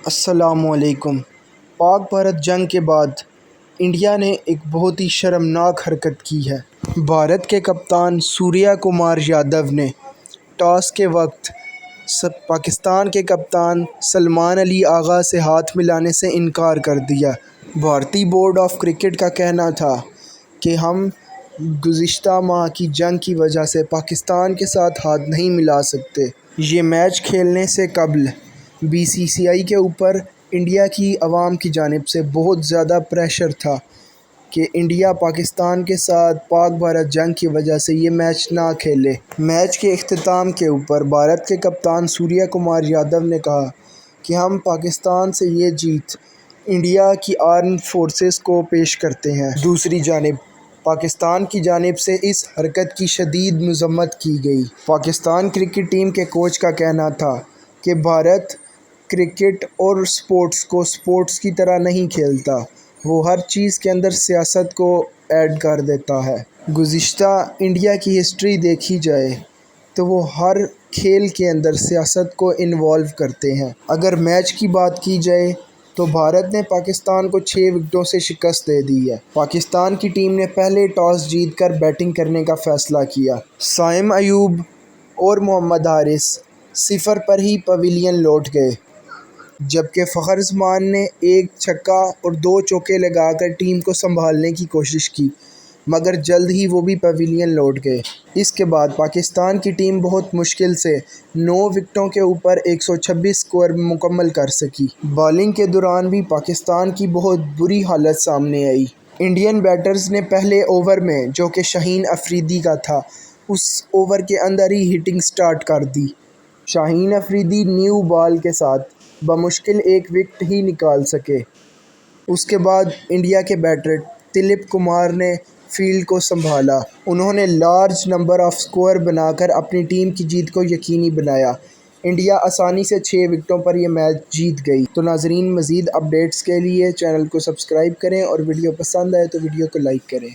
السلام علیکم۔ پاک بھارت جنگ کے بعد انڈیا نے ایک بہت ہی شرمناک حرکت کی ہے۔ بھارت کے کپتان سوریہ کمار یادو نے ٹاس کے وقت پاکستان کے کپتان سلمان علی آغا سے ہاتھ ملانے سے انکار کر دیا۔ بھارتی بورڈ آف کرکٹ کا کہنا تھا کہ ہم گزشتہ ماہ کی جنگ کی وجہ سے پاکستان کے ساتھ ہاتھ نہیں ملا سکتے۔ یہ میچ کھیلنے سے قبل بی سی سی آئی کے اوپر انڈیا کی عوام کی جانب سے بہت زیادہ پریشر تھا کہ انڈیا پاکستان کے ساتھ پاک بھارت جنگ کی وجہ سے یہ میچ نہ کھیلے۔ میچ کے اختتام کے اوپر بھارت کے کپتان سوریہ کمار یادو نے کہا کہ ہم پاکستان سے یہ جیت انڈیا کی آرمڈ فورسز کو پیش کرتے ہیں۔ دوسری جانب پاکستان کی جانب سے اس حرکت کی شدید مذمت کی گئی۔ پاکستان کرکٹ ٹیم کے کوچ کا کہنا تھا کہ بھارت کرکٹ اور سپورٹس کو سپورٹس کی طرح نہیں کھیلتا، وہ ہر چیز کے اندر سیاست کو ایڈ کر دیتا ہے۔ گزشتہ انڈیا کی ہسٹری دیکھی جائے تو وہ ہر کھیل کے اندر سیاست کو انوالو کرتے ہیں۔ اگر میچ کی بات کی جائے تو بھارت نے پاکستان کو 6 وکٹوں سے شکست دے دی ہے۔ پاکستان کی ٹیم نے پہلے ٹاس جیت کر بیٹنگ کرنے کا فیصلہ کیا۔ سائم ایوب اور محمد حارث 0 پر ہی پویلین لوٹ گئے، جبکہ فخر زمان نے 1 چھکا اور 2 چوکے لگا کر ٹیم کو سنبھالنے کی کوشش کی، مگر جلد ہی وہ بھی پویلین لوٹ گئے۔ اس کے بعد پاکستان کی ٹیم بہت مشکل سے 9 وکٹوں کے اوپر 126 سکور مکمل کر سکی۔ بالنگ کے دوران بھی پاکستان کی بہت بری حالت سامنے آئی۔ انڈین بیٹرز نے پہلے اوور میں، جو کہ شاہین افریدی کا تھا، اس اوور کے اندر ہی ہٹنگ سٹارٹ کر دی۔ شاہین افریدی نیو بال کے ساتھ بمشکل 1 وکٹ ہی نکال سکے۔ اس کے بعد انڈیا کے بیٹر دلیپ کمار نے فیلڈ کو سنبھالا۔ انہوں نے لارج نمبر آف سکور بنا کر اپنی ٹیم کی جیت کو یقینی بنایا۔ انڈیا آسانی سے 6 وکٹوں پر یہ میچ جیت گئی۔ تو ناظرین، مزید اپڈیٹس کے لیے چینل کو سبسکرائب کریں اور ویڈیو پسند آئے تو ویڈیو کو لائک کریں۔